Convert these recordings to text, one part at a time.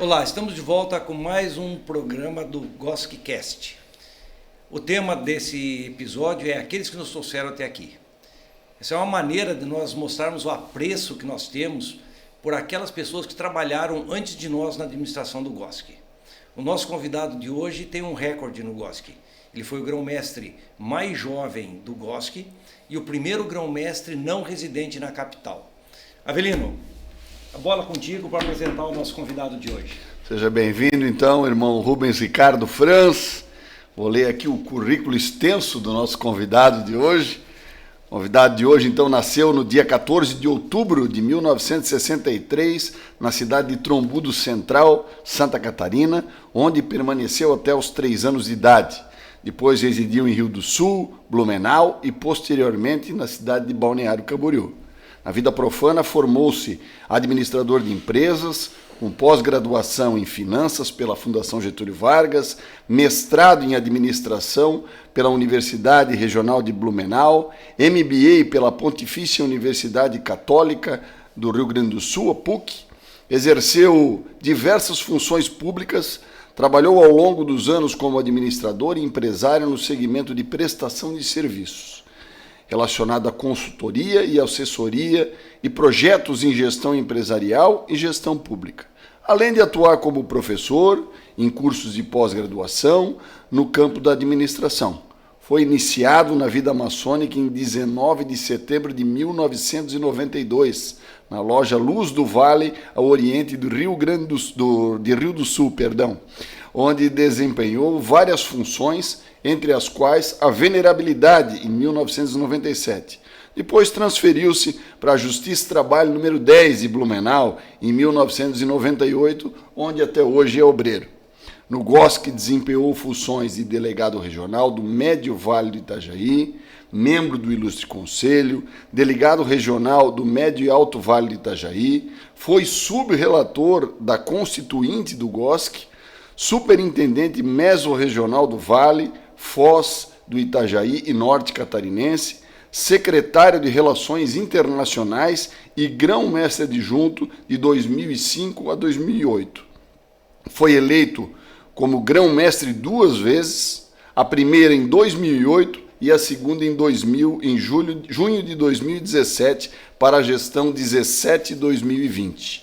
Olá, estamos de volta com mais um programa do GOSCcast. O tema desse episódio é aqueles que nos trouxeram até aqui. Essa é uma maneira de nós mostrarmos o apreço que nós temos por aquelas pessoas que trabalharam antes de nós na administração do GOSC. O nosso convidado de hoje tem um recorde no GOSC. Ele foi o grão-mestre mais jovem do GOSC e o primeiro grão-mestre não residente na capital. Avelino, a bola contigo para apresentar o nosso convidado de hoje. Seja bem-vindo, então, irmão Rubens Ricardo Franz. Vou ler aqui o currículo extenso do nosso convidado de hoje. O convidado de hoje, então, nasceu no dia 14 de outubro de 1963, na cidade de Trombudo Central, Santa Catarina, onde permaneceu até os 3 anos de idade. Depois residiu em Rio do Sul, Blumenau e, posteriormente, na cidade de Balneário Camboriú. Na vida profana, formou-se administrador de empresas, com pós-graduação em finanças pela Fundação Getúlio Vargas, mestrado em administração pela Universidade Regional de Blumenau, MBA pela Pontifícia Universidade Católica do Rio Grande do Sul, a PUC, exerceu diversas funções públicas, trabalhou ao longo dos anos como administrador e empresário no segmento de prestação de serviços, relacionado à consultoria e assessoria e projetos em gestão empresarial e gestão pública, além de atuar como professor em cursos de pós-graduação no campo da administração. Foi iniciado na vida maçônica em 19 de setembro de 1992, na loja Luz do Vale, ao oriente do Rio do Sul, onde desempenhou várias funções, entre as quais a venerabilidade em 1997. Depois transferiu-se para a Justiça e Trabalho número 10 de Blumenau, em 1998, onde até hoje é obreiro. No GOSC desempenhou funções de delegado regional do Médio Vale do Itajaí, membro do Ilustre Conselho, delegado regional do Médio e Alto Vale do Itajaí, foi subrelator da Constituinte do GOSC, superintendente mesorregional do Vale, Foz do Itajaí e Norte Catarinense, secretário de Relações Internacionais e grão-mestre adjunto de 2005 a 2008. Foi eleito como grão-mestre 2 vezes, a primeira em 2008 e a segunda em junho de 2017 para a gestão 17-2020.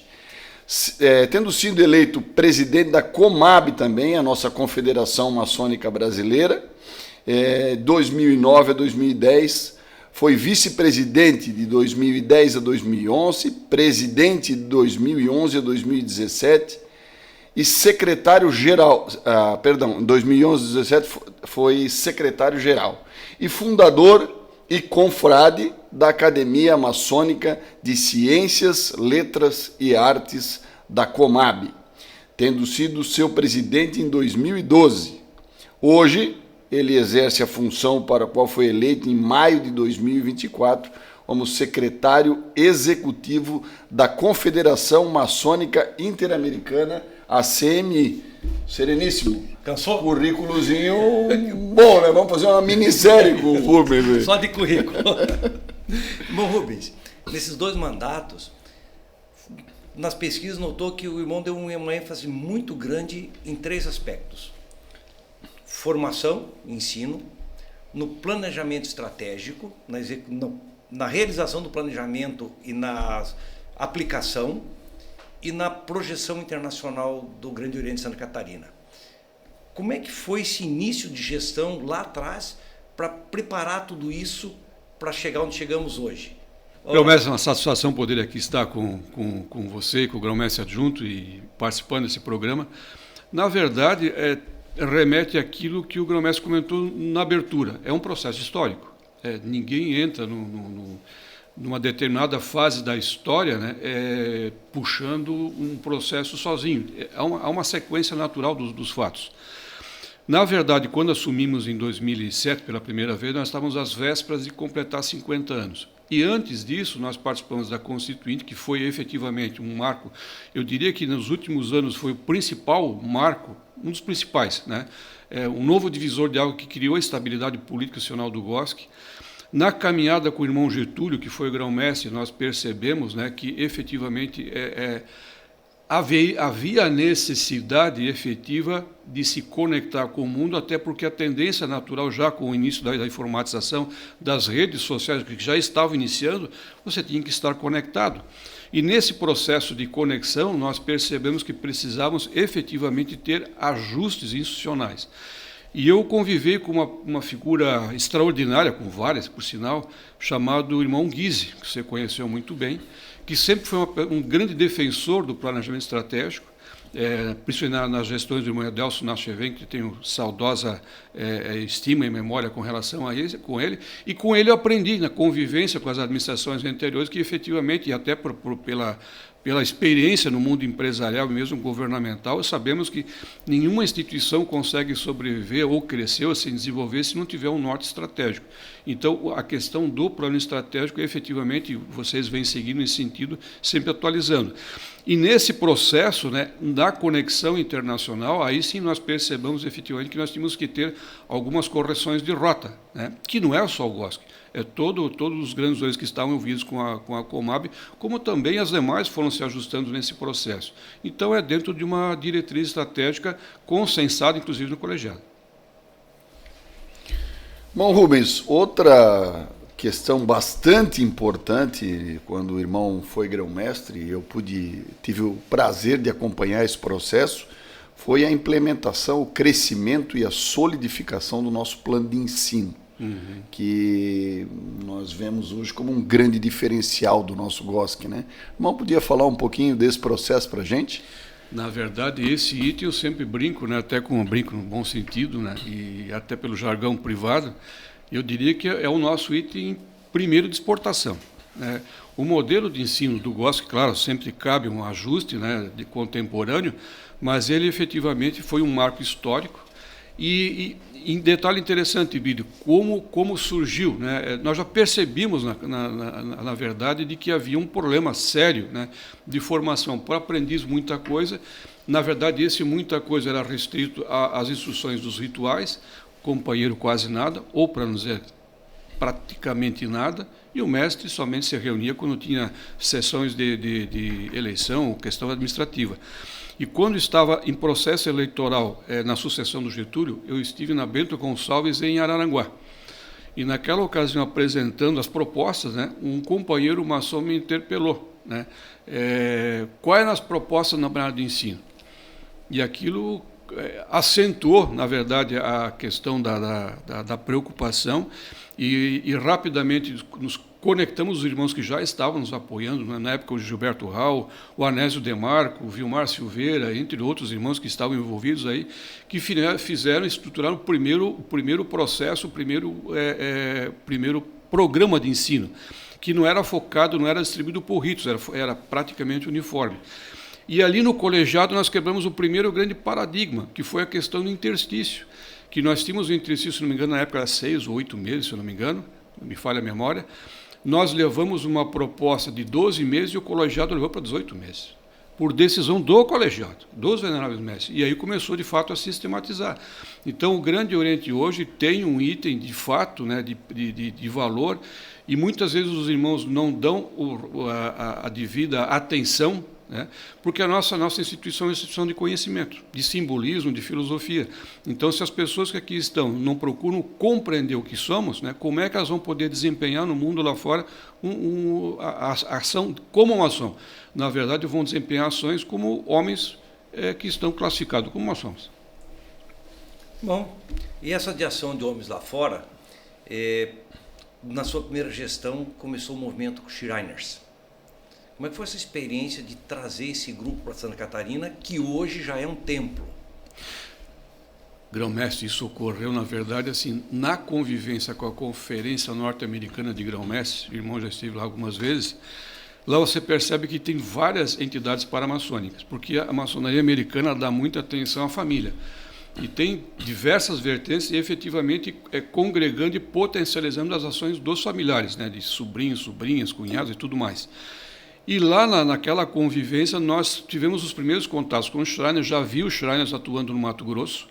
Tendo sido eleito presidente da COMAB também, a nossa Confederação Maçônica Brasileira, 2009 a 2010, foi vice-presidente de 2010 a 2011, presidente de 2011 a 2017 e secretário-geral, em 2011 a 2017 foi secretário-geral e fundador e confrade da Academia Maçônica de Ciências, Letras e Artes da COMAB, tendo sido seu presidente em 2012. Hoje, ele exerce a função para a qual foi eleito em maio de 2024 como secretário executivo da Confederação Maçônica Interamericana, a CMI. Sereníssimo. Cansou? Currículozinho bom, né? Vamos fazer uma minissérie com o Rubens. Só de currículo. Bom, Rubens, nesses 2 mandatos, nas pesquisas notou que o irmão deu uma ênfase muito grande em 3 aspectos. Formação, ensino, no planejamento estratégico, na realização do planejamento e na aplicação e na projeção internacional do Grande Oriente de Santa Catarina. Como é que foi esse início de gestão lá atrás para preparar tudo isso para chegar onde chegamos hoje? Grão-mestre, é uma satisfação poder aqui estar com você, com o grão-mestre adjunto e participando desse programa. Na verdade, remete àquilo que o grão-mestre comentou na abertura. É um processo histórico. Ninguém entra numa determinada fase da história, né, puxando um processo sozinho. Há uma sequência natural dos fatos. Na verdade, quando assumimos em 2007 pela primeira vez, nós estávamos às vésperas de completar 50 anos. E antes disso, nós participamos da Constituinte, que foi efetivamente um marco, eu diria que nos últimos anos foi o principal marco, um dos principais, né? Um novo divisor de água que criou a estabilidade política nacional do GOSC. Na caminhada com o irmão Getúlio, que foi grão-mestre, nós percebemos, né, que efetivamente havia necessidade efetiva de se conectar com o mundo, até porque a tendência natural, já com o início da informatização das redes sociais, que já estavam iniciando, você tinha que estar conectado. E nesse processo de conexão, nós percebemos que precisávamos efetivamente ter ajustes institucionais. E eu convivi com uma figura extraordinária, com várias, por sinal, chamado irmão Guise, que você conheceu muito bem, que sempre foi um grande defensor do planejamento estratégico, principalmente nas gestões do irmão Adelson Nacheven, que tenho saudosa estima e memória com relação a ele, e com ele eu aprendi na convivência com as administrações anteriores que efetivamente, e até pela experiência no mundo empresarial e mesmo governamental, sabemos que nenhuma instituição consegue sobreviver ou crescer ou se desenvolver se não tiver um norte estratégico. Então, a questão do plano estratégico, efetivamente, vocês vêm seguindo nesse sentido, sempre atualizando. E nesse processo, né, da conexão internacional, aí sim nós percebemos efetivamente que nós tínhamos que ter algumas correções de rota, né, que não é só o GOSC, todos os grandes dois que estavam envolvidos com a Comab, como também as demais foram se ajustando nesse processo. Então, é dentro de uma diretriz estratégica consensada, inclusive, no colegiado. Bom, Rubens, outra questão bastante importante, quando o irmão foi grão-mestre, eu tive o prazer de acompanhar esse processo, foi a implementação, o crescimento e a solidificação do nosso plano de ensino, que nós vemos hoje como um grande diferencial do nosso GOSC, né? O irmão podia falar um pouquinho desse processo para a gente? Na verdade, esse item eu sempre brinco, né, até com um brinco no bom sentido, né, e até pelo jargão privado, eu diria que é o nosso item primeiro de exportação, né. O modelo de ensino do GOSC, claro, sempre cabe um ajuste, né, de contemporâneo, mas ele efetivamente foi um marco histórico. E em detalhe interessante, Bílio, como surgiu, né? Nós já percebimos, na verdade, de que havia um problema sério, né, de formação para aprendiz, muita coisa. Na verdade, esse muita coisa era restrito às instruções dos rituais, companheiro quase nada, ou para não dizer praticamente nada, e o mestre somente se reunia quando tinha sessões de eleição ou questão administrativa. E quando estava em processo eleitoral na sucessão do Getúlio, eu estive na Bento Gonçalves, em Araranguá. E naquela ocasião, apresentando as propostas, né, um companheiro maçom me interpelou, né, quais eram as propostas na área de ensino. E aquilo acentuou, na verdade, a questão da preocupação e rapidamente nos conectamos os irmãos que já estavam nos apoiando, né? Na época o Gilberto Rau, o Anésio Demarco, o Vilmar Silveira, entre outros irmãos que estavam envolvidos aí, que fizeram, estruturaram o primeiro processo, o primeiro programa de ensino, que não era focado, não era distribuído por ritos, era praticamente uniforme. E ali no colegiado nós quebramos o primeiro grande paradigma, que foi a questão do interstício, que nós tínhamos o interstício, se não me engano, na época era 6 ou 8 meses, se não me engano, me falha a memória. Nós levamos uma proposta de 12 meses e o colegiado levou para 18 meses, por decisão do colegiado, dos veneráveis mestres. E aí começou, de fato, a sistematizar. Então, o Grande Oriente hoje tem um item, de fato, né, de valor, e muitas vezes os irmãos não dão a devida atenção, né, porque a nossa instituição é uma instituição de conhecimento, de simbolismo, de filosofia. Então, se as pessoas que aqui estão não procuram compreender o que somos, né, como é que elas vão poder desempenhar no mundo lá fora a ação como uma ação? Na verdade, vão desempenhar ações como homens que estão classificados como maçons. Bom, e essa de ação de homens lá fora, na sua primeira gestão, começou o movimento Shriners. Como é que foi essa experiência de trazer esse grupo para Santa Catarina, que hoje já é um templo? Grão-mestre, isso ocorreu, na verdade, assim, na convivência com a Conferência Norte-Americana de Grão-mestre, o irmão já esteve lá algumas vezes. Lá você percebe que tem várias entidades paramaçônicas, porque a maçonaria americana dá muita atenção à família. E tem diversas vertentes e efetivamente congregando e potencializando as ações dos familiares, né, de sobrinhos, sobrinhas, cunhados e tudo mais. E lá naquela convivência nós tivemos os primeiros contatos com os Shriners, já vi os Shriners atuando no Mato Grosso,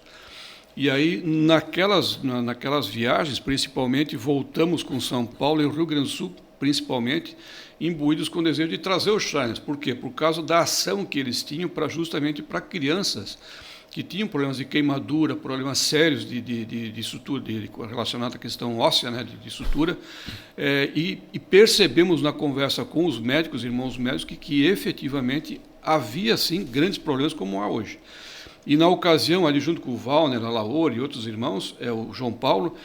e aí naquelas viagens, principalmente, voltamos com São Paulo e o Rio Grande do Sul principalmente imbuídos com o desejo de trazer os Shriners. Por quê? Por causa da ação que eles tinham justamente para crianças que tinham problemas de queimadura, problemas sérios de sutura, relacionados à questão óssea, né, de sutura, e percebemos na conversa com os médicos, irmãos médicos, que efetivamente havia, sim, grandes problemas como há hoje. E na ocasião, ali junto com o Valner, a Laor e outros irmãos, o João Paulo,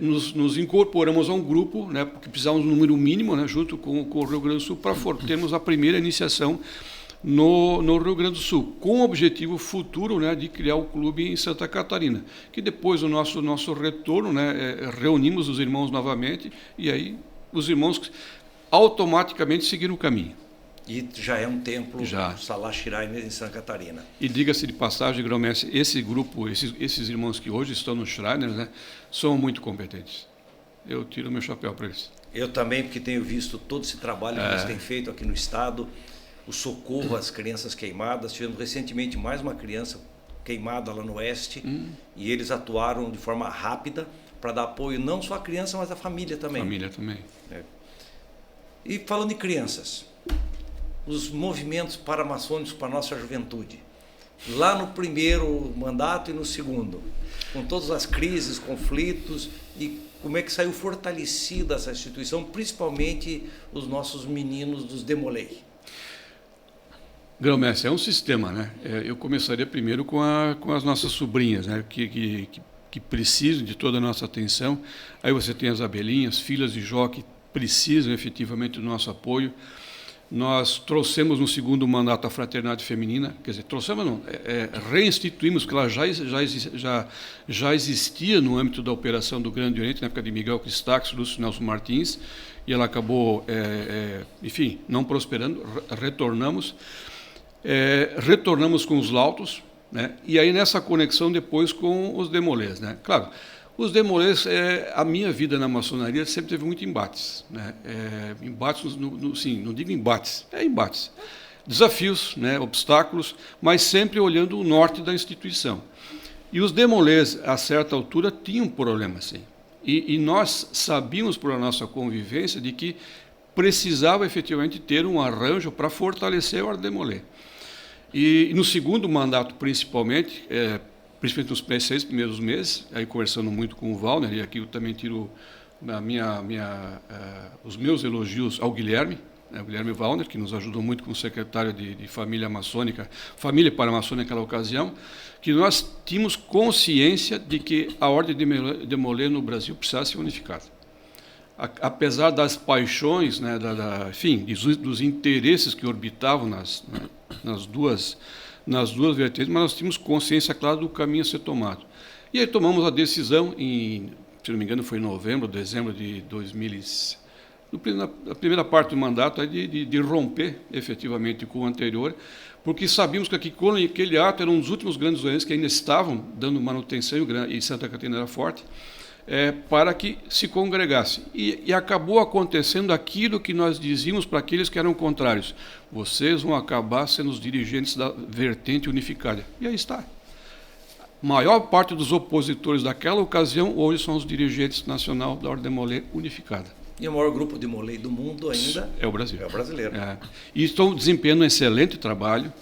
nos incorporamos a um grupo, né, porque precisávamos de um número mínimo, né, junto com o Rio Grande do Sul, para termos a primeira iniciação no Rio Grande do Sul, com o objetivo futuro, né, de criar o clube em Santa Catarina, que depois do nosso retorno, né, reunimos os irmãos novamente, e aí os irmãos automaticamente seguiram o caminho. E já é um templo, Salah Shirainer em Santa Catarina. E diga-se de passagem, Grão-Mestre, esse grupo, esses irmãos que hoje estão no Shriners, né, são muito competentes. Eu tiro meu chapéu para eles. Eu também, porque tenho visto todo esse trabalho que eles têm feito aqui no estado, o socorro às crianças queimadas. Tivemos recentemente mais uma criança queimada lá no oeste, e eles atuaram de forma rápida para dar apoio não só à criança, mas à família também. Família também. E falando em crianças, os movimentos paramaçônicos para a nossa juventude, lá no primeiro mandato e no segundo, com todas as crises, conflitos, e como é que saiu fortalecida essa instituição, principalmente os nossos meninos dos Demolei. Grão-Mestre, é um sistema, né? Eu começaria primeiro com as nossas sobrinhas, né, que precisam de toda a nossa atenção. Aí você tem as abelhinhas, filhas de Jó, que precisam efetivamente do nosso apoio. Nós trouxemos no segundo mandato a fraternidade feminina, quer dizer, trouxemos não, reinstituímos, porque ela já existia no âmbito da operação do Grande Oriente, na época de Miguel Cristax, Lúcio Nelson Martins, e ela acabou, enfim, não prosperando, retornamos com os Lautos, né, e aí nessa conexão depois com os Demolês, né, claro. Os Demolês, a minha vida na maçonaria sempre teve muito embates, né? Embates, sim, não digo embates, embates. Desafios, né? Obstáculos, mas sempre olhando o norte da instituição. E os Demolês, a certa altura, tinham problemas, sim. E nós sabíamos, por a nossa convivência, de que precisava efetivamente ter um arranjo para fortalecer o Demolê. E no segundo mandato, principalmente nos 6 primeiros meses, aí conversando muito com o Valner, e aqui eu também tiro os meus elogios ao Guilherme, né, o Guilherme Valner, que nos ajudou muito como secretário de família maçônica, família paramaçônica naquela ocasião, que nós tínhamos consciência de que a Ordem de Demolê no Brasil precisava ser unificada. Apesar das paixões, né, enfim, dos interesses que orbitavam nas duas vertentes, mas nós tínhamos consciência, claro, do caminho a ser tomado. E aí tomamos a decisão, se não me engano, foi em novembro, dezembro de 2000, na primeira parte do mandato, de romper efetivamente com o anterior, porque sabíamos que aquele ato era um dos últimos grandes doentes que ainda estavam dando manutenção, e Santa Catarina era forte, para que se congregasse. E acabou acontecendo aquilo que nós dizíamos para aqueles que eram contrários. Vocês vão acabar sendo os dirigentes da vertente unificada. E aí está. A maior parte dos opositores daquela ocasião hoje são os dirigentes nacional da Ordem Demolê unificada. E o maior grupo de Demolê do mundo ainda é o Brasil. É o brasileiro. E estão desempenhando um excelente trabalho.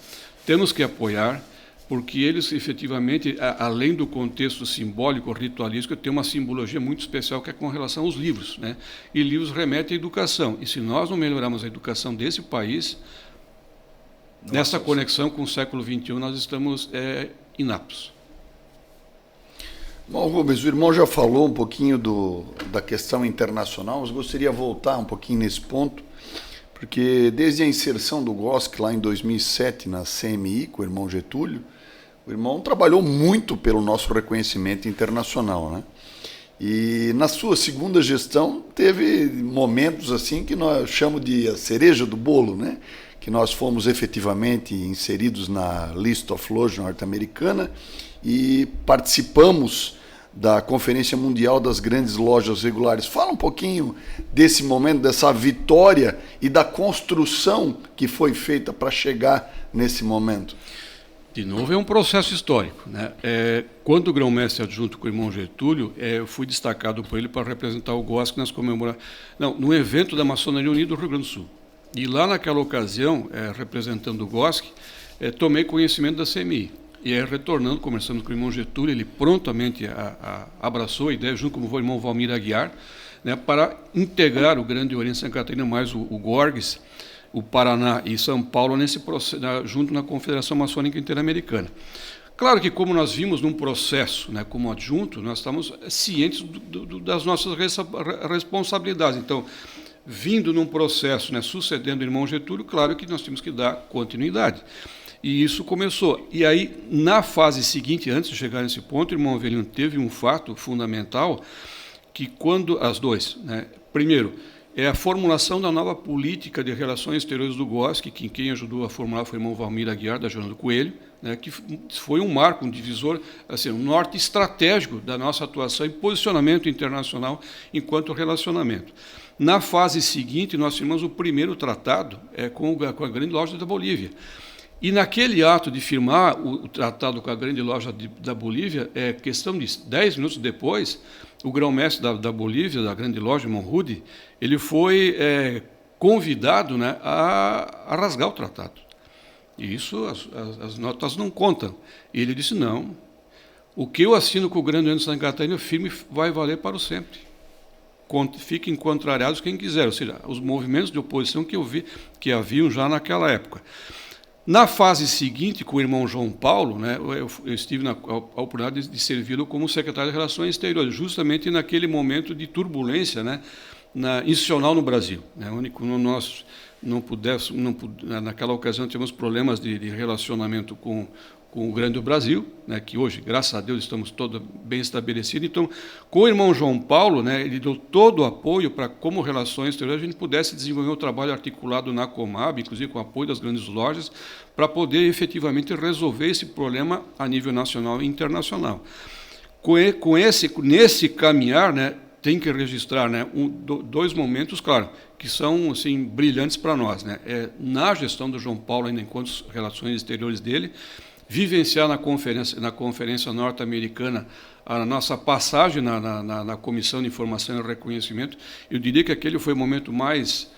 Temos que apoiar, porque eles, efetivamente, além do contexto simbólico, ritualístico, tem uma simbologia muito especial que é com relação aos livros, né? E livros remetem à educação. E se nós não melhorarmos a educação desse país, nessa conexão com o século XXI, nós estamos inaptos. Bom, Rubens, o irmão já falou um pouquinho da questão internacional, mas gostaria de voltar um pouquinho nesse ponto, porque desde a inserção do GOSC lá em 2007 na CMI, com o irmão Getúlio, o irmão trabalhou muito pelo nosso reconhecimento internacional, né? E na sua segunda gestão teve momentos assim que nós chamamos de a cereja do bolo, né? Que nós fomos efetivamente inseridos na List of Loges norte-americana e participamos da Conferência Mundial das Grandes Lojas Regulares. Fala um pouquinho desse momento, dessa vitória e da construção que foi feita para chegar nesse momento. De novo, é um processo histórico, né? Quando o grão-mestre adjunto com o irmão Getúlio, eu fui destacado por ele para representar o GOSC nas comemorações, no evento da Maçonaria Unida do Rio Grande do Sul. E lá naquela ocasião, representando o GOSC, tomei conhecimento da CMI. E aí, retornando, conversando com o irmão Getúlio, ele prontamente abraçou a ideia, junto com o irmão Valmir Aguiar, né, para integrar o Grande Oriente Santa Catarina, mais o GORGS, o Paraná e São Paulo, nesse processo, junto na Confederação Maçônica Interamericana. Claro que, como nós vimos num processo, né, como adjunto, nós estamos cientes das nossas responsabilidades. Então, vindo num processo, né, sucedendo o irmão Getúlio, claro que nós temos que dar continuidade. E isso começou. E aí, na fase seguinte, antes de chegar nesse ponto, o irmão Avelino teve um fato fundamental, que quando as dois, né, primeiro, é a formulação da nova política de relações exteriores do GOSC, que quem ajudou a formular foi o irmão Valmir Aguiar, da Jornal do Coelho, né, que foi um marco, um divisor, assim, um norte estratégico da nossa atuação e posicionamento internacional enquanto relacionamento. Na fase seguinte, nós firmamos o primeiro tratado com a Grande Loja da Bolívia. E naquele ato de firmar o tratado com a Grande Loja da Bolívia, questão de 10 minutos depois, o grão-mestre da Bolívia, da Grande Loja, irmão Rudy, ele foi convidado, né, a rasgar o tratado. E isso as notas não contam. E ele disse, não, o que eu assino com o Grande Oriente Santa Catarina firme vai valer para o sempre. Fiquem contrariados quem quiser, ou seja, os movimentos de oposição que haviam já naquela época. Na fase seguinte, com o irmão João Paulo, né, eu estive a oportunidade de servi-lo como secretário de Relações Exteriores, justamente naquele momento de turbulência, né, institucional no Brasil, né, onde nós naquela ocasião tivemos problemas de relacionamento com o Grande Brasil, né, que hoje, graças a Deus, estamos todos bem estabelecidos. Então, com o irmão João Paulo, né, ele deu todo o apoio para, como Relações Exteriores, a gente pudesse desenvolver um trabalho articulado na Comab, inclusive com o apoio das grandes lojas, para poder efetivamente resolver esse problema a nível nacional e internacional. Nesse caminhar, né, tem que registrar, né, dois momentos, claro, que são assim, brilhantes para nós, né? Na gestão do João Paulo, ainda enquanto relações exteriores dele, vivenciar na conferência norte-americana a nossa passagem na Comissão de Informação e Reconhecimento. Eu diria que aquele foi o momento mais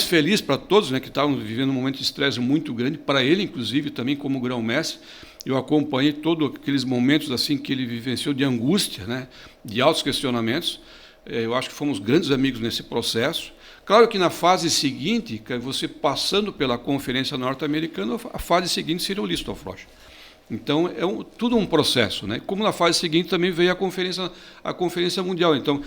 feliz para todos, né, que estavam vivendo um momento de estresse muito grande, para ele, inclusive, também como grão-mestre. Eu acompanhei todos aqueles momentos assim que ele vivenciou de angústia, né, de altos questionamentos. Eu acho que fomos grandes amigos nesse processo. Claro que na fase seguinte, você passando pela Conferência Norte-Americana, a fase seguinte seria o Listowel Frosch. Então, tudo um processo, né? Como na fase seguinte também veio a Conferência Mundial. Então,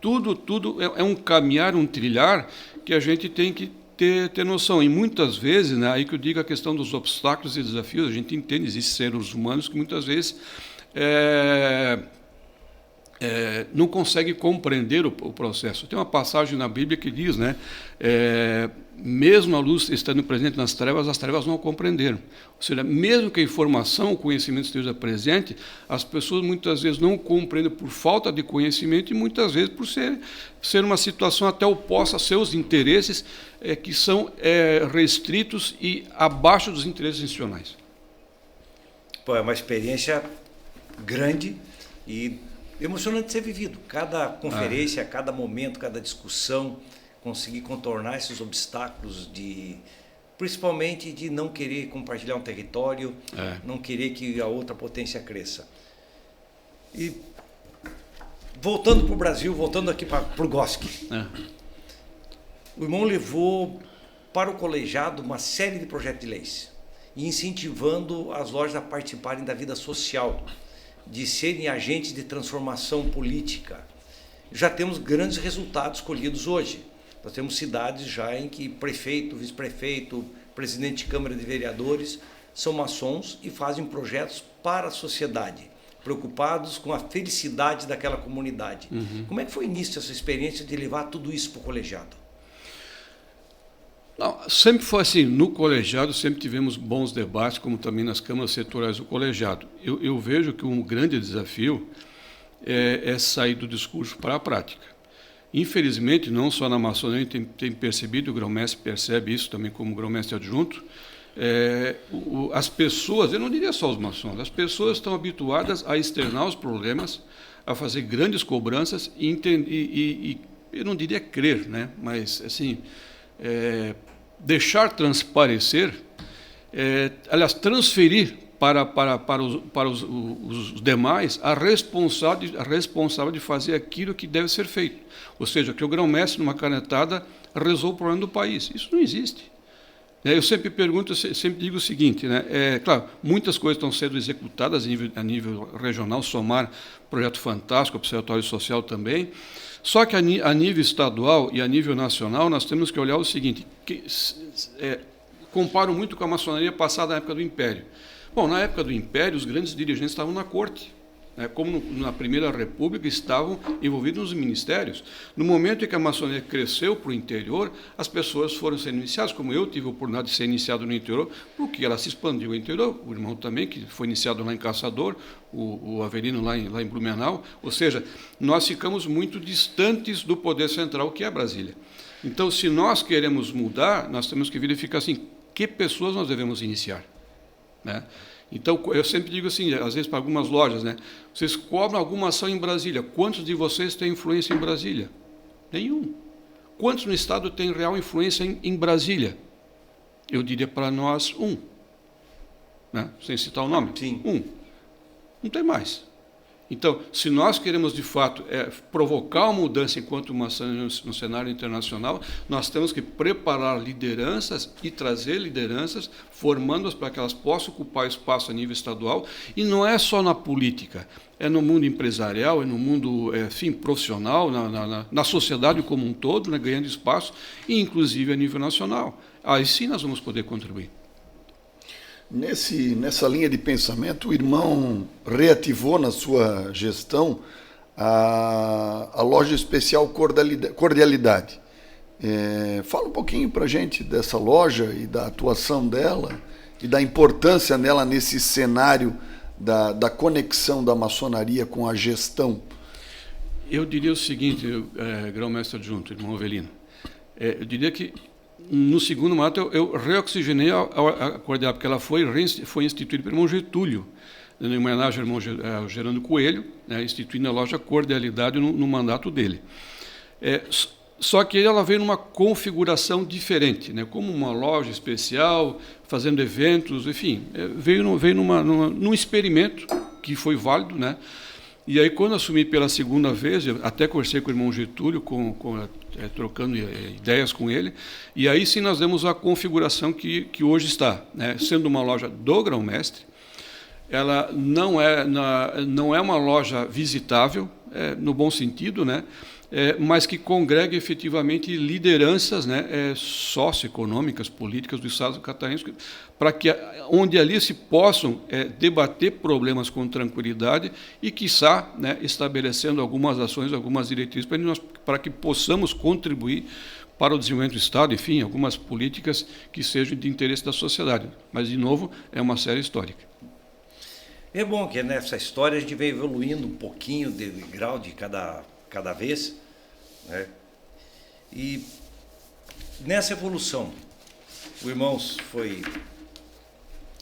tudo é um caminhar, um trilhar que a gente tem que ter noção. E muitas vezes, né, aí que eu digo a questão dos obstáculos e desafios, a gente entende, existem seres humanos que muitas vezes não consegue compreender o processo. Tem uma passagem na Bíblia que diz, né, mesmo a luz estando presente nas trevas, as trevas não a compreenderam. Ou seja, mesmo que a informação, o conhecimento esteja presente, as pessoas muitas vezes não compreendem por falta de conhecimento e muitas vezes por ser uma situação até oposta a seus interesses, que são restritos e abaixo dos interesses nacionais. Pô, é uma experiência grande e emocionante ser vivido. Cada conferência, cada momento, cada discussão, conseguir contornar esses obstáculos principalmente de não querer compartilhar um território, não querer que a outra potência cresça. E voltando para o Brasil, voltando aqui para o GOSC, o irmão levou para o colegiado uma série de projetos de leis, incentivando as lojas a participarem da vida social, de serem agentes de transformação política. Já temos grandes resultados colhidos hoje. Nós temos cidades já em que prefeito, vice-prefeito, presidente de Câmara de Vereadores são maçons e fazem projetos para a sociedade, preocupados com a felicidade daquela comunidade. Como é que foi o início dessa experiência de levar tudo isso para o colegiado? Não, sempre foi assim, no colegiado sempre tivemos bons debates, como também nas câmaras setoriais do colegiado. Eu vejo que um grande desafio é sair do discurso para a prática. Infelizmente, não só na maçonaria, tem percebido, o grão-mestre percebe isso também como grão-mestre adjunto, as pessoas, eu não diria só os maçons, as pessoas estão habituadas a externar os problemas, a fazer grandes cobranças e eu não diria crer, né? Mas assim, deixar transparecer, aliás, transferir para os demais a responsável de fazer aquilo que deve ser feito. Ou seja, que o grão-mestre, numa canetada, resolve o problema do país. Isso não existe. Eu sempre pergunto, sempre digo o seguinte, né? Claro, muitas coisas estão sendo executadas a nível regional, SOMAR, Projeto Fantástico, Observatório Social também, só que a nível estadual e a nível nacional nós temos que olhar o seguinte, comparo muito com a maçonaria passada na época do Império. Bom, na época do Império, os grandes dirigentes estavam na corte, né? Como na Primeira República estavam envolvidos nos ministérios. No momento em que a maçonaria cresceu para o interior, as pessoas foram sendo iniciadas, como eu tive a oportunidade de ser iniciado no interior, porque ela se expandiu ao interior, o irmão também, que foi iniciado lá em Caçador, o Avelino lá em Blumenau, ou seja, nós ficamos muito distantes do poder central, que é Brasília. Então, se nós queremos mudar, nós temos que verificar assim, que pessoas nós devemos iniciar, né? Então, eu sempre digo assim, às vezes para algumas lojas, né? Vocês cobram alguma ação em Brasília. Quantos de vocês têm influência em Brasília? Nenhum. Quantos no Estado têm real influência em Brasília? Eu diria para nós, né? Sem citar o nome. Sim. Não tem mais. Então, se nós queremos, de fato, provocar uma mudança enquanto maçã no cenário internacional, nós temos que preparar lideranças e trazer lideranças, formando-as para que elas possam ocupar espaço a nível estadual, e não é só na política, é no mundo empresarial, é no mundo profissional, na sociedade como um todo, né, ganhando espaço, e inclusive a nível nacional. Aí sim nós vamos poder contribuir. Nessa linha de pensamento, o irmão reativou na sua gestão a loja especial Cordialidade. Fala um pouquinho para a gente dessa loja e da atuação dela e da importância nela nesse cenário da conexão da maçonaria com a gestão. Eu diria o seguinte, grão-mestre adjunto, irmão Avelino, eu diria que no segundo mandato eu reoxigenei a Cordial, porque ela foi instituída pelo irmão Getúlio, em homenagem ao irmão Gerando Coelho, né, instituindo a loja Cordialidade no mandato dele. Só que ela veio numa configuração diferente, né, como uma loja especial, fazendo eventos, enfim, veio num experimento que foi válido, né? E aí, quando assumi pela segunda vez, eu até conversei com o irmão Getúlio, trocando ideias com ele, e aí sim nós demos a configuração que hoje está, né? Sendo uma loja do grão-mestre, ela não é uma loja visitável, no bom sentido, né? Mas que congrega efetivamente lideranças, né, socioeconômicas, políticas do Estado catarinense, para que onde ali se possam debater problemas com tranquilidade e, quiçá, né, estabelecendo algumas ações, algumas diretrizes para que possamos contribuir para o desenvolvimento do Estado, enfim, algumas políticas que sejam de interesse da sociedade. Mas, de novo, é uma série histórica. É bom que nessa história a gente vem evoluindo um pouquinho de grau de cada vez, né? E nessa evolução, o irmão foi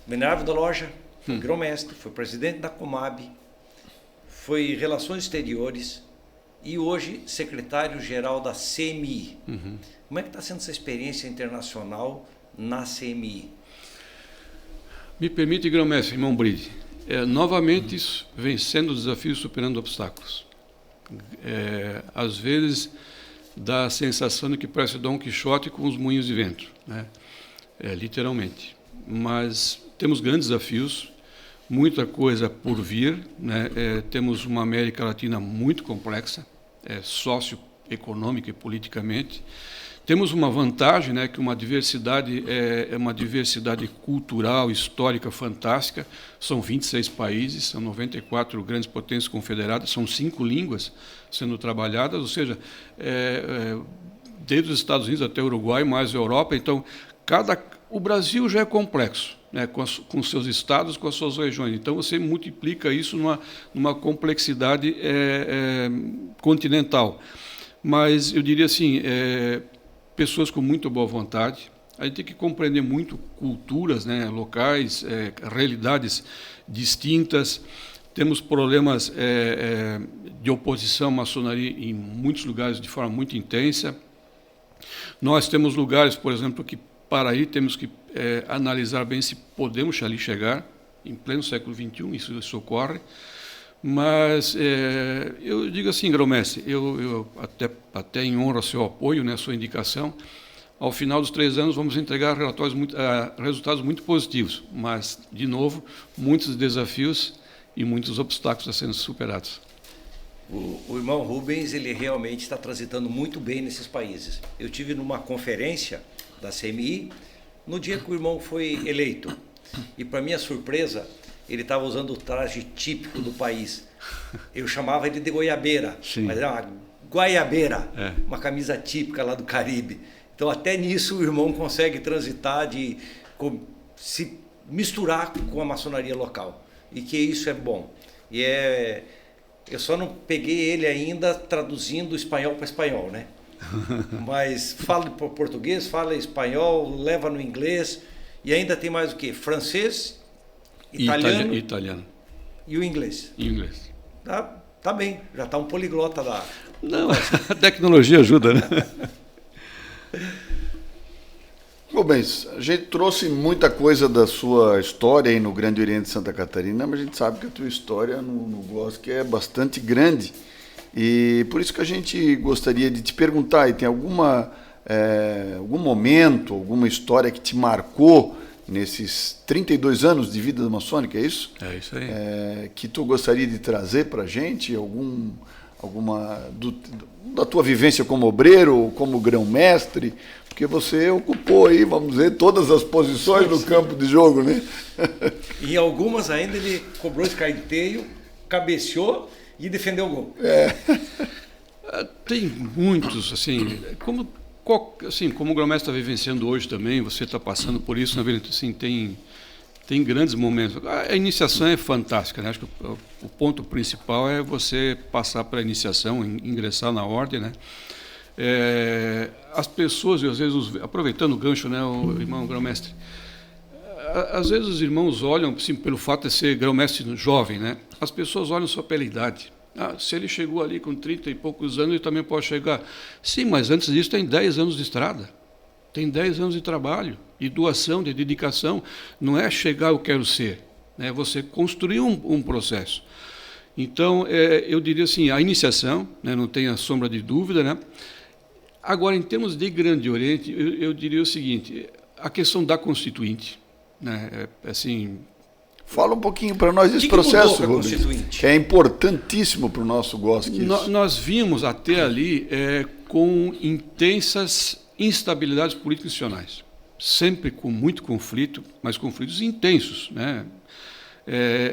venerável da loja, foi grão-mestre, foi presidente da Comab, foi Relações Exteriores e hoje secretário-geral da CMI. Como é que está sendo essa experiência internacional na CMI? Me permite, grão-mestre, irmão Bride, novamente vencendo desafios, superando obstáculos. Às vezes dá a sensação de que parece Dom Quixote com os moinhos de vento, né? Literalmente. Mas temos grandes desafios, muita coisa por vir, né? Temos uma América Latina muito complexa, socioeconômica e politicamente. Temos uma vantagem, né, que uma diversidade cultural, histórica fantástica. São 26 países, são 94 grandes potências confederadas, são 5 línguas sendo trabalhadas, ou seja, desde os Estados Unidos até o Uruguai, mais a Europa. Então, o Brasil já é complexo, né, com seus estados, com as suas regiões. Então, você multiplica isso numa complexidade continental. Mas eu diria assim, pessoas com muito boa vontade, a gente tem que compreender muito culturas, né, locais, realidades distintas. Temos problemas de oposição à maçonaria em muitos lugares de forma muito intensa. Nós temos lugares, por exemplo, que para aí temos que analisar bem se podemos ali chegar, em pleno século XXI, isso ocorre. Mas eu digo assim, grão-mestre, eu até em honra ao seu apoio, né, a sua indicação, ao final dos 3 anos vamos entregar resultados muito positivos, mas, de novo, muitos desafios e muitos obstáculos a serem superados. O irmão Rubens, ele realmente está transitando muito bem nesses países. Eu tive numa conferência da CMI, no dia que o irmão foi eleito, e para minha surpresa, ele estava usando o traje típico do país. Eu chamava ele de goiabeira, Sim. mas era uma guaiabeira, uma camisa típica lá do Caribe. Então até nisso o irmão consegue transitar, se misturar com a maçonaria local. E que isso é bom. E eu só não peguei ele ainda traduzindo espanhol para espanhol, né? Mas fala português, fala espanhol, leva no inglês. E ainda tem mais o quê? Francês, italiano e o inglês. Inglês. Tá bem, já está um poliglota da... Não, a tecnologia ajuda, né? Rubens, a gente trouxe muita coisa da sua história aí no Grande Oriente de Santa Catarina, mas a gente sabe que a tua história no GOSC é bastante grande. E por isso que a gente gostaria de te perguntar, e tem algum momento, alguma história que te marcou nesses 32 anos de vida maçônica, é isso? É isso aí. Que tu gostaria de trazer para a gente, da tua vivência como obreiro, como grão-mestre, porque você ocupou aí, vamos dizer, todas as posições no campo de jogo, né? E algumas ainda ele cobrou escanteio, cabeceou e defendeu o gol. Tem muitos, assim, como o grão-mestre está vivenciando hoje também, você está passando por isso, na verdade, assim, tem grandes momentos. A iniciação é fantástica, né? Acho que o ponto principal é você passar pela iniciação, ingressar na ordem, né? As pessoas, às vezes, aproveitando o gancho, né, o irmão grão-mestre, às vezes os irmãos olham, assim, pelo fato de ser grão-mestre jovem, né? As pessoas olham só pela idade. Se ele chegou ali com 30 e poucos anos, ele também pode chegar. Sim, mas antes disso tem 10 anos de estrada, tem 10 anos de trabalho, de doação, de dedicação. Não é chegar eu quero ser, né? Você construir um processo. Então, eu diria assim, a iniciação, né, não tenha sombra de dúvida, né? Agora, em termos de Grande Oriente, eu diria o seguinte, a questão da Constituinte, né, assim... Fala um pouquinho para nós desse processo, Rubens, que é importantíssimo para o nosso GOSC. Nós vimos até ali com intensas instabilidades políticas institucionais, sempre com muito conflito, mas conflitos intensos, né?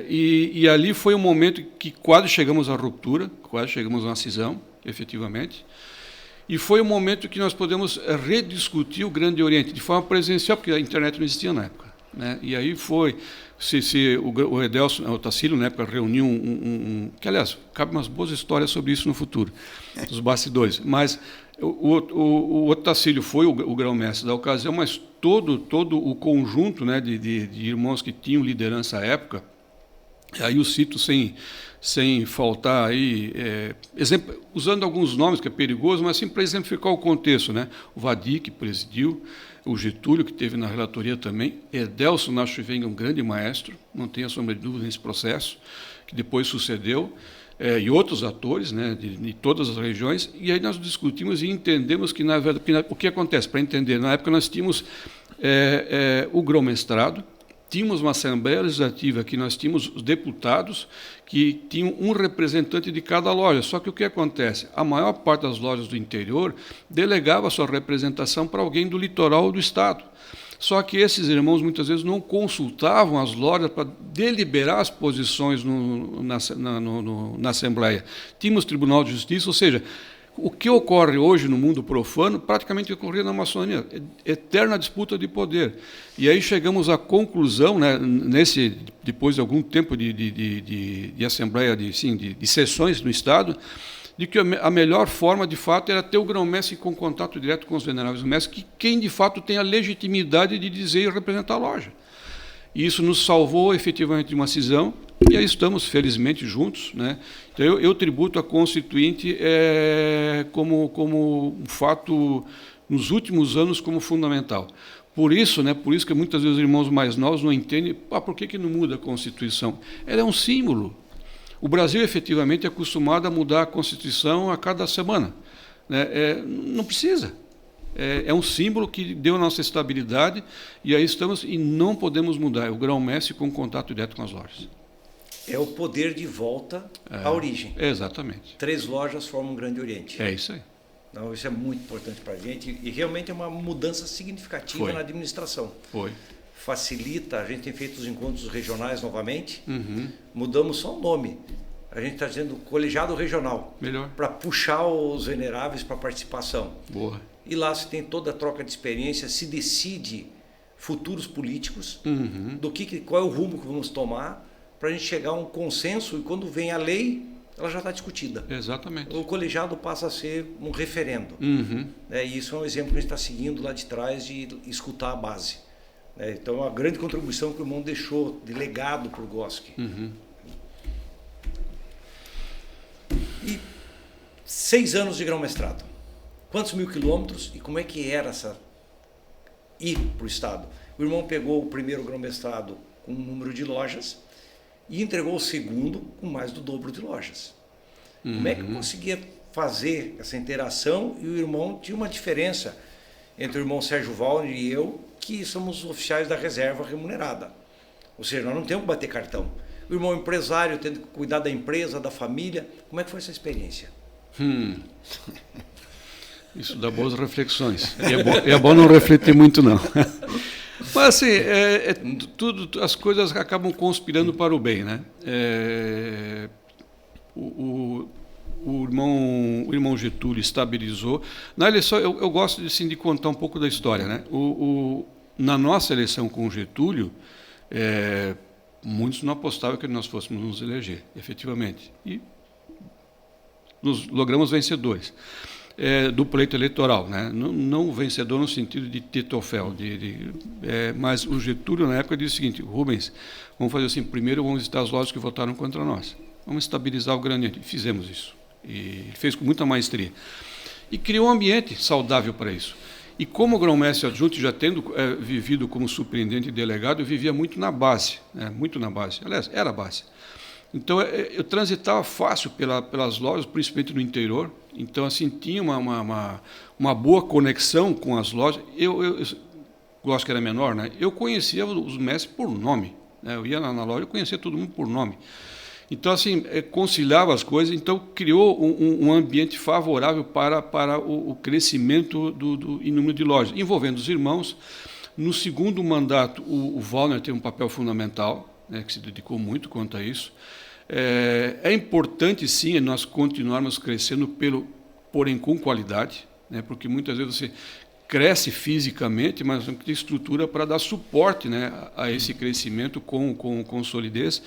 E ali foi um momento que quase chegamos à ruptura, quase chegamos a uma cisão, efetivamente, e foi um momento que nós podemos rediscutir o Grande Oriente de forma presencial, porque a internet não existia na época, né? E aí foi... o Edelson, o Tacílio, na época, reuniu que, aliás, cabe umas boas histórias sobre isso no futuro, dos bastidores. Mas o Otacílio foi o grão-mestre da ocasião, mas todo o conjunto, né, de irmãos que tinham liderança à época, aí eu cito sem faltar aí, usando alguns nomes, que é perigoso, mas assim para exemplificar o contexto, né? O Vadi, que presidiu, o Getúlio, que teve na relatoria também, Edelson Naschwenga, um grande maestro, não tenha sombra de dúvida nesse processo, que depois sucedeu, e outros atores, né, de todas as regiões, e aí nós discutimos e entendemos que, na verdade, o que acontece? Para entender, na época nós tínhamos o grão-mestrado, tínhamos uma Assembleia Legislativa que nós tínhamos os deputados que tinham um representante de cada loja. Só que o que acontece? A maior parte das lojas do interior delegava a sua representação para alguém do litoral do Estado. Só que esses irmãos muitas vezes não consultavam as lojas para deliberar as posições na Assembleia. Tínhamos Tribunal de Justiça, ou seja, o que ocorre hoje no mundo profano praticamente ocorria na maçonaria, eterna disputa de poder. E aí chegamos à conclusão, né, depois de algum tempo de assembleia, de sessões no Estado, de que a melhor forma, de fato, era ter o grão-mestre com contato direto com os veneráveis mestres, que quem, de fato, tem a legitimidade de dizer e representar a loja. E isso nos salvou, efetivamente, de uma cisão, e aí estamos, felizmente, juntos, né? Então, eu tributo a Constituinte como um fato, nos últimos anos, como fundamental. Por isso, né, por isso que muitas vezes os irmãos mais novos não entendem, por que não muda a Constituição? Ela é um símbolo. O Brasil, efetivamente, é acostumado a mudar a Constituição a cada semana, né? Não precisa. É um símbolo que deu a nossa estabilidade, e aí estamos, e não podemos mudar. É o grão-mestre com contato direto com as lojas. É o poder de volta à origem. Exatamente. 3 lojas formam um Grande Oriente. É isso aí. Então, isso é muito importante para a gente, e realmente é uma mudança significativa na administração. Foi. Facilita, a gente tem feito os encontros regionais novamente, mudamos só o nome. A gente está dizendo colegiado regional. Melhor. Para puxar os veneráveis para participação. Boa. E lá se tem toda a troca de experiência, se decide futuros políticos, qual é o rumo que vamos tomar, para a gente chegar a um consenso, e quando vem a lei, ela já está discutida. Exatamente. O colegiado passa a ser um referendo. E isso é um exemplo que a gente está seguindo lá de trás, de escutar a base. Então, é uma grande contribuição que o irmão deixou de legado para o GOSC. E 6 anos de grão-mestrado. Quantos mil quilômetros e como é que era ir para o Estado? O irmão pegou o primeiro grão-mestrado com um número de lojas e entregou o segundo com mais do dobro de lojas. Como é que eu conseguia fazer essa interação? E o irmão tinha uma diferença entre o irmão Sérgio Wallner e eu, que somos oficiais da reserva remunerada. Ou seja, nós não temos que bater cartão. O irmão empresário tendo que cuidar da empresa, da família. Como é que foi essa experiência? Isso dá boas reflexões. E é bom não refletir muito, não. Mas, assim, as coisas acabam conspirando para o bem, né? O irmão Getúlio estabilizou. Na eleição, eu gosto assim, de contar um pouco da história, né? Na nossa eleição com o Getúlio, muitos não apostavam que nós fôssemos nos eleger, efetivamente. E nos logramos vencedores. Do pleito eleitoral, né? Não vencedor no sentido de ter troféu, mas o Getúlio na época disse o seguinte: Rubens, vamos fazer assim, primeiro vamos visitar as lojas que votaram contra nós, vamos estabilizar o Grande Oriente. Fizemos isso, e ele fez com muita maestria, e criou um ambiente saudável para isso. E como grão-mestre adjunto, já tendo vivido como superintendente e delegado, eu vivia muito na base, né? Muito na base, aliás, era a base. Então, eu transitava fácil pelas lojas, principalmente no interior. Então, assim, tinha uma boa conexão com as lojas. Eu gosto que era menor, né? Eu conhecia os mestres por nome, né? Eu ia na loja, eu conhecia todo mundo por nome. Então, assim, conciliava as coisas. Então, criou um ambiente favorável para o crescimento em número de lojas, envolvendo os irmãos. No segundo mandato, o Wallner teve um papel fundamental, né, que se dedicou muito quanto a isso. É importante, sim, nós continuarmos crescendo, porém com qualidade, né, porque muitas vezes você cresce fisicamente, mas não tem estrutura para dar suporte, né, a esse crescimento com solidez.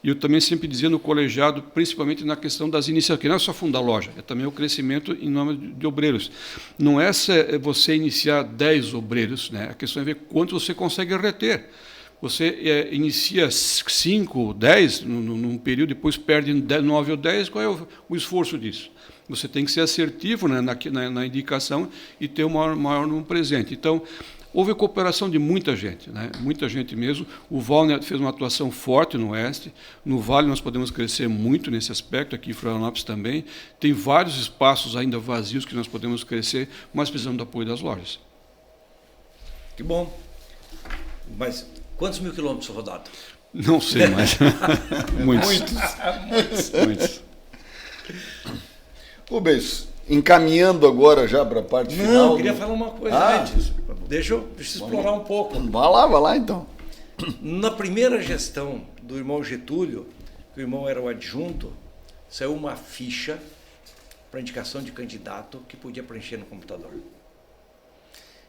E eu também sempre dizia no colegiado, principalmente na questão das iniciativas, que não é só fundar loja, é também o crescimento em nome de obreiros. Não é você iniciar 10 obreiros, né, a questão é ver quanto você consegue reter. Você inicia 5, 10 num período, depois perde 9 ou 10, qual é o esforço disso? Você tem que ser assertivo, né, na indicação e ter o maior número presente. Então, houve cooperação de muita gente, né, muita gente mesmo. O Wallner fez uma atuação forte no Oeste. No Vale nós podemos crescer muito nesse aspecto, aqui em Florianópolis também. Tem vários espaços ainda vazios que nós podemos crescer, mas precisamos do apoio das lojas. Que bom. Mas quantos mil quilômetros rodados? Não sei mais. Muitos. Rubens, encaminhando agora já para a parte final. Não, eu queria falar uma coisa antes. Deixa eu explorar um pouco. Vai lá então. Na primeira gestão do irmão Getúlio, que o irmão era o adjunto, saiu uma ficha para indicação de candidato que podia preencher no computador.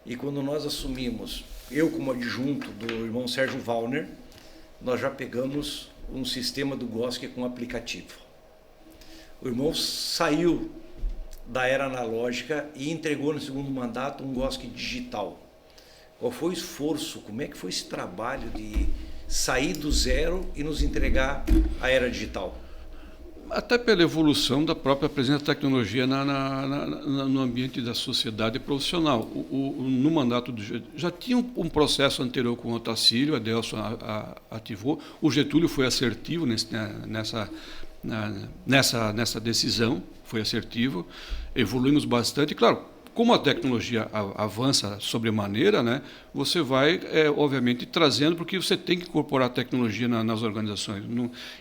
E quando nós assumimos, eu como adjunto do irmão Sérgio Wallner, nós já pegamos um sistema do GOSC com aplicativo. O irmão saiu da era analógica e entregou no segundo mandato um GOSC digital. Qual foi o esforço? Como é que foi esse trabalho de sair do zero e nos entregar a era digital? Até pela evolução da própria presença da tecnologia no ambiente da sociedade profissional. No mandato já tinha um processo anterior com o Otacílio, a Adelson ativou, o Getúlio foi assertivo nessa decisão, foi assertivo, evoluímos bastante. Claro, como a tecnologia avança sobremaneira, né, você vai, obviamente, trazendo, porque você tem que incorporar a tecnologia nas organizações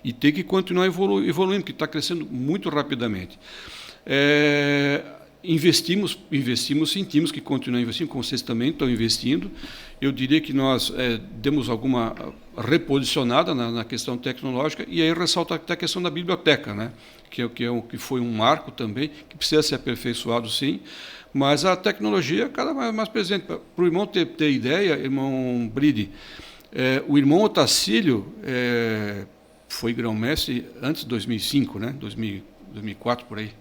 e tem que continuar evoluindo, porque está crescendo muito rapidamente. Investimos, sentimos que continuam investindo, como vocês também estão investindo. Eu diria que nós demos alguma reposicionada na questão tecnológica, e aí ressalta até a questão da biblioteca, né, que foi um marco também, que precisa ser aperfeiçoado, sim, mas a tecnologia é cada vez mais presente. Para o irmão ter ideia, irmão Bride, o irmão Otacílio foi grão-mestre antes de 2005, né? 2004, por aí.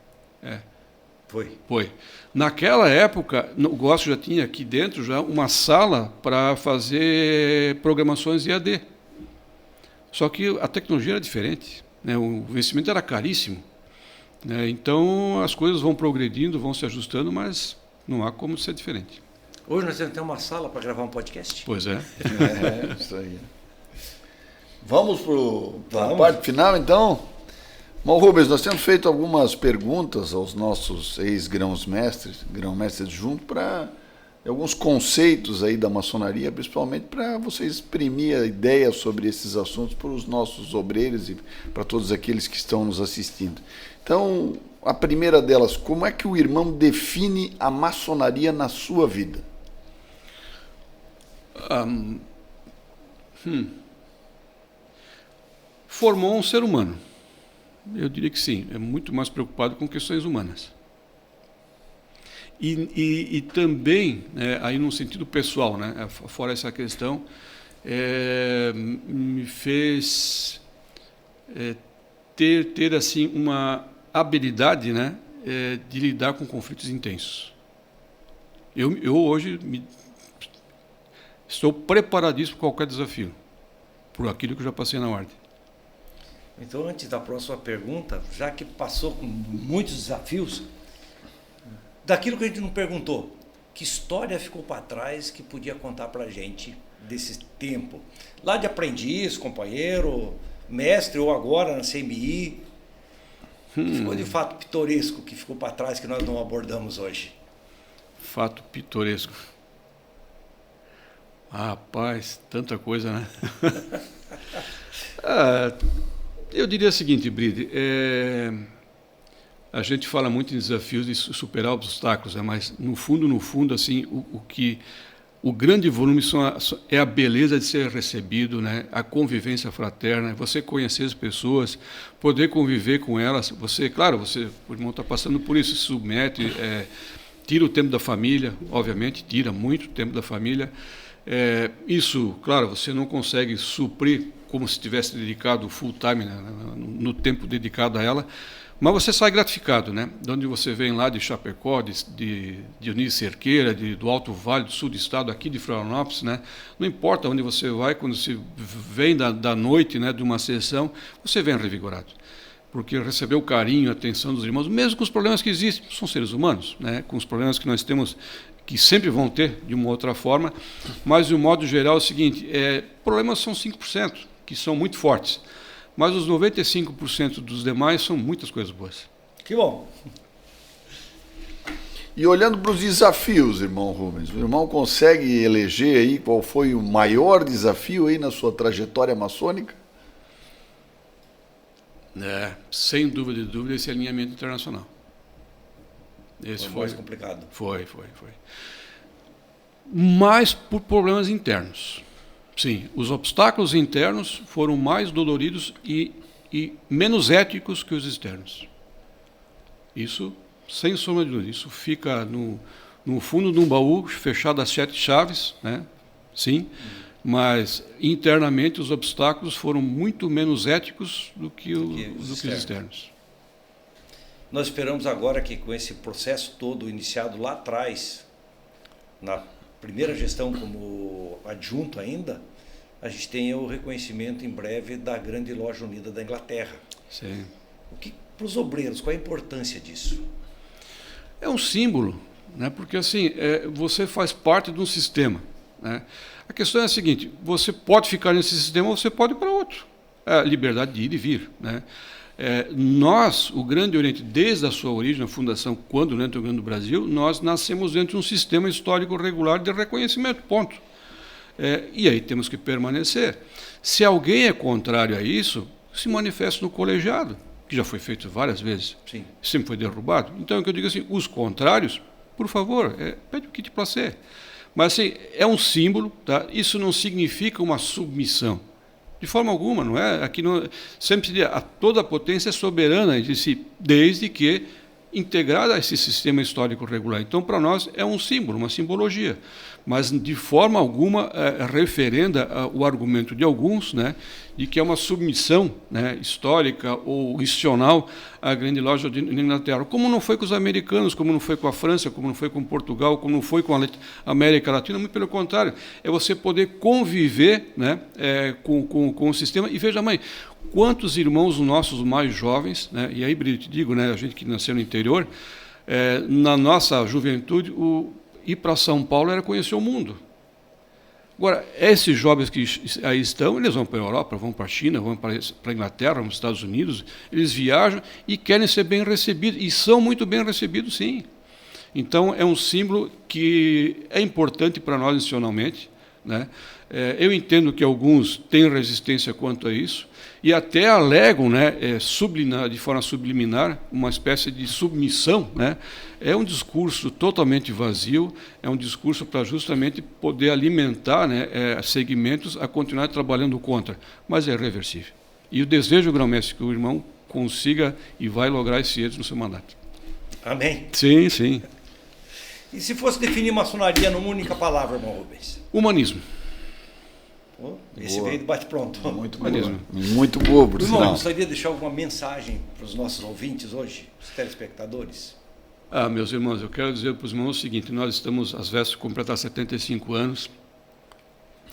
Foi. Naquela época, o GOSC já tinha aqui dentro já uma sala para fazer programações EAD. Só que a tecnologia era diferente, né? O investimento era caríssimo. Então, as coisas vão progredindo, vão se ajustando, mas não há como ser diferente. Hoje nós temos até uma sala para gravar um podcast. Pois é. Isso aí. Vamos para a parte final, então? Bom, Rubens, nós temos feito algumas perguntas aos nossos ex-grãos-mestres, grão-mestres junto, para alguns conceitos aí da maçonaria, principalmente para você exprimir a ideia sobre esses assuntos para os nossos obreiros e para todos aqueles que estão nos assistindo. Então, a primeira delas, como é que o irmão define a maçonaria na sua vida? Formou um ser humano. Eu diria que sim, é muito mais preocupado com questões humanas. E também, aí num sentido pessoal, né, fora essa questão, me fez ter assim, uma habilidade, né, de lidar com conflitos intensos. Eu hoje estou preparadíssimo para qualquer desafio, por aquilo que eu já passei na ordem. Então, antes da próxima pergunta, já que passou com muitos desafios, daquilo que a gente não perguntou, que história ficou para trás que podia contar para a gente desse tempo? Lá de aprendiz, companheiro, mestre ou agora na CMI, ficou de fato pitoresco que ficou para trás que nós não abordamos hoje? Fato pitoresco. Rapaz, tanta coisa, né? Eu diria o seguinte, Bride, a gente fala muito em desafios de superar obstáculos, mas no fundo, assim, o grande volume é a beleza de ser recebido, né? A convivência fraterna, você conhecer as pessoas, poder conviver com elas. O irmão está passando por isso, se submete, tira o tempo da família, obviamente, tira muito tempo da família. Isso, claro, você não consegue suprir como se tivesse dedicado full time, né, no tempo dedicado a ela, mas você sai gratificado, né? De onde você vem lá de Chapecó, de Dionísio Cerqueira, do Alto Vale, do sul do estado, aqui de Florianópolis, né? Não importa onde você vai, quando você vem da noite, né, de uma sessão, você vem revigorado, porque recebeu o carinho, a atenção dos irmãos, mesmo com os problemas que existem, são seres humanos, né? Com os problemas que nós temos, que sempre vão ter de uma outra forma, mas de um modo geral é o seguinte, problemas são 5%, que são muito fortes, mas os 95% dos demais são muitas coisas boas. Que bom! E olhando para os desafios, irmão Rubens, o irmão consegue eleger aí qual foi o maior desafio aí na sua trajetória maçônica? Sem dúvida de dúvida, esse alinhamento internacional. Esse foi mais complicado. Foi. Mas por problemas internos. Sim, os obstáculos internos foram mais doloridos e menos éticos que os externos. Isso, sem sombra de dúvida, isso fica no fundo de um baú, fechado às 7 chaves, né? Sim, mas internamente os obstáculos foram muito menos éticos do que os externos. Nós esperamos agora que com esse processo todo iniciado lá atrás, na primeira gestão como adjunto ainda, a gente tenha o reconhecimento em breve da Grande Loja Unida da Inglaterra. Sim. Para os obreiros, qual a importância disso? É um símbolo, né? Porque assim, você faz parte de um sistema, né? A questão é a seguinte: você pode ficar nesse sistema ou você pode ir para outro. É a liberdade de ir e vir, né? Nós, o Grande Oriente, desde a sua origem, a fundação, quando dentro do Rio Grande do Brasil, nós nascemos dentro de um sistema histórico regular de reconhecimento, ponto. E aí temos que permanecer. Se alguém é contrário a isso, se manifesta no colegiado, que já foi feito várias vezes. Sim. Sempre foi derrubado. Então, é o que eu digo assim, os contrários, por favor, pede o que te placer. Mas assim, é um símbolo, tá? Isso não significa uma submissão. De forma alguma, não é? Aqui não, sempre se diz, toda a potência é soberana de si, desde que integrada a esse sistema histórico regular. Então, para nós, é um símbolo, uma simbologia. Mas, de forma alguma, referenda o argumento de alguns, né, de que é uma submissão, né, histórica ou institucional à Grande Loja de Inglaterra. Como não foi com os americanos, como não foi com a França, como não foi com Portugal, como não foi com a América Latina, muito pelo contrário. É você poder conviver, né, com o sistema. E veja, mãe, quantos irmãos nossos mais jovens, né, e aí, Brito, te digo, né, a gente que nasceu no interior, na nossa juventude, ir para São Paulo era conhecer o mundo. Agora, esses jovens que aí estão, eles vão para a Europa, vão para a China, vão para a Inglaterra, vão para os Estados Unidos, eles viajam e querem ser bem recebidos, e são muito bem recebidos, sim. Então, é um símbolo que é importante para nós institucionalmente, né? Eu entendo que alguns têm resistência quanto a isso, e até alegam, né, de forma subliminar, uma espécie de submissão, né? É um discurso totalmente vazio, é um discurso para justamente poder alimentar, né, segmentos a continuar trabalhando contra, mas é reversível. E o desejo, grão-mestre, que o irmão consiga e vai lograr esse êxito no seu mandato. Amém? Sim, sim. E se fosse definir maçonaria numa única palavra, irmão Rubens? Humanismo. Esse veio de bate-pronto. Muito boa. Muito boa, por irmão, sinal. gostaria de deixar alguma mensagem para os nossos ouvintes hoje, os telespectadores? Meus irmãos, eu quero dizer para os irmãos o seguinte: nós estamos às vésperas de completar 75 anos.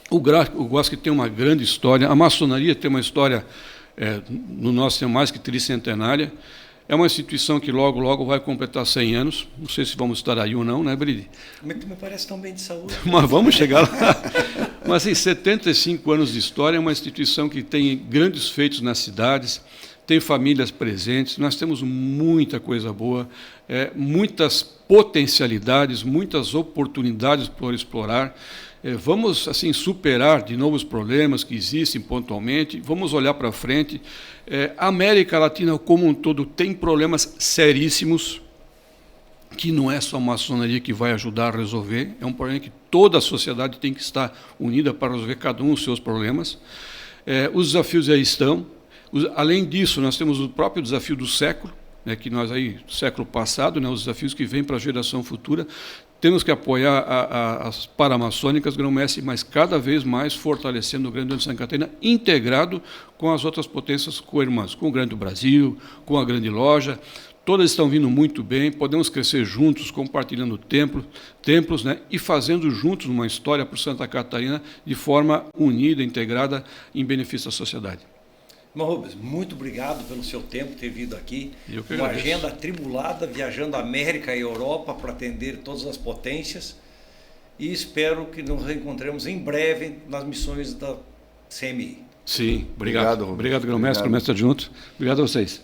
O GOSC tem uma grande história, a maçonaria tem uma história, no nosso tem mais que tricentenária. É uma instituição que logo, logo vai completar 100 anos. Não sei se vamos estar aí ou não, né, Bride? Me parece tão bem de saúde. Mas vamos chegar lá. Mas, em 75 anos de história, é uma instituição que tem grandes feitos nas cidades, tem famílias presentes, nós temos muita coisa boa, muitas potencialidades, muitas oportunidades por explorar. Vamos assim superar de novo os problemas que existem pontualmente, vamos olhar para frente. A América Latina como um todo tem problemas seríssimos, que não é só a maçonaria que vai ajudar a resolver, é um problema que toda a sociedade tem que estar unida para resolver cada um dos seus problemas. Os desafios aí estão. Além disso, nós temos o próprio desafio do século, né, que nós aí, século passado, né, os desafios que vêm para a geração futura. Temos que apoiar as paramaçônicas, grão-mestre, mas cada vez mais fortalecendo o Grande Oriente de Santa Catarina, integrado com as outras potências co-irmãs, com o Grande Brasil, com a Grande Loja. Todas estão vindo muito bem, podemos crescer juntos, compartilhando templos, né, e fazendo juntos uma história para Santa Catarina de forma unida, integrada, em benefício da sociedade. Irmão Rubens, muito obrigado pelo seu tempo ter vindo aqui. Uma agenda atribulada, viajando a América e Europa para atender todas as potências. E espero que nos reencontremos em breve nas missões da CMI. Sim, obrigado. Obrigado, Obrigado, grão-mestre, grão-mestre adjunto. Obrigado a vocês.